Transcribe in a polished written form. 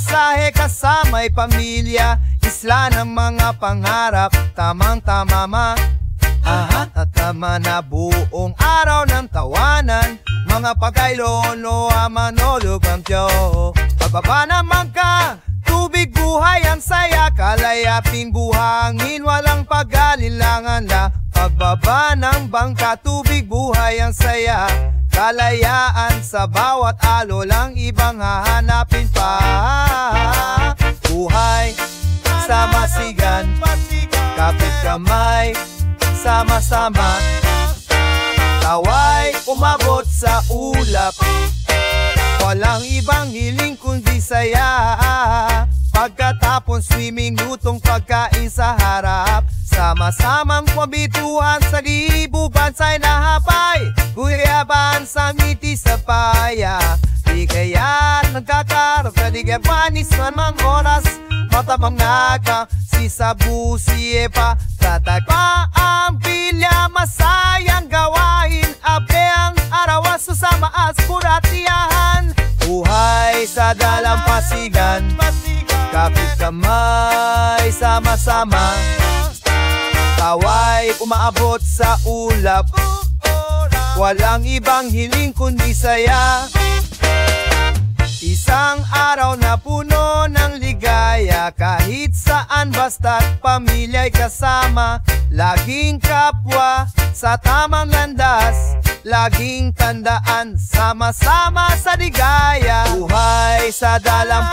pamasahe kasama'y pamilya, isla ng mga pangarap, tamang-tama ma. At tama na buong araw ng tawanan, mga pagkailolo manolog ang tiyo. Pagbaba naman ka, tubig buhay ang saya, kalayapin buhangin, walang pag-alilangan la. Pagbaba ng bangka, tubig buhay ang saya, kalayaan sa bawat alo lang ibang hahanapin pa. Buhay sa masigan, kapit kamay, sama-sama, taway umabot sa ulap, walang ibang hiling kundi saya. Pagkatapon swimming, lutong pagkain sa harap, sama-samang pabituhan sa libo, bansay na hapay, guyaban sa ngiti sa paya. Di kaya nagkakarap ka, di kaya panis man mang oras, matabang naka, si sabu si epa, tatagpa ang pilya, masayang gawain, ape ang arawas, susama as puratiyahan. Buhay sa dalampasigan, kapit kamay, sama-sama, taway umaabot sa ulap, walang ibang hiling kundi saya. Isang araw na puno ng ligaya, kahit saan basta't pamilya'y kasama, laging kapwa sa tamang landas, laging tandaan, sama-sama sa ligaya. Buhay sa dalam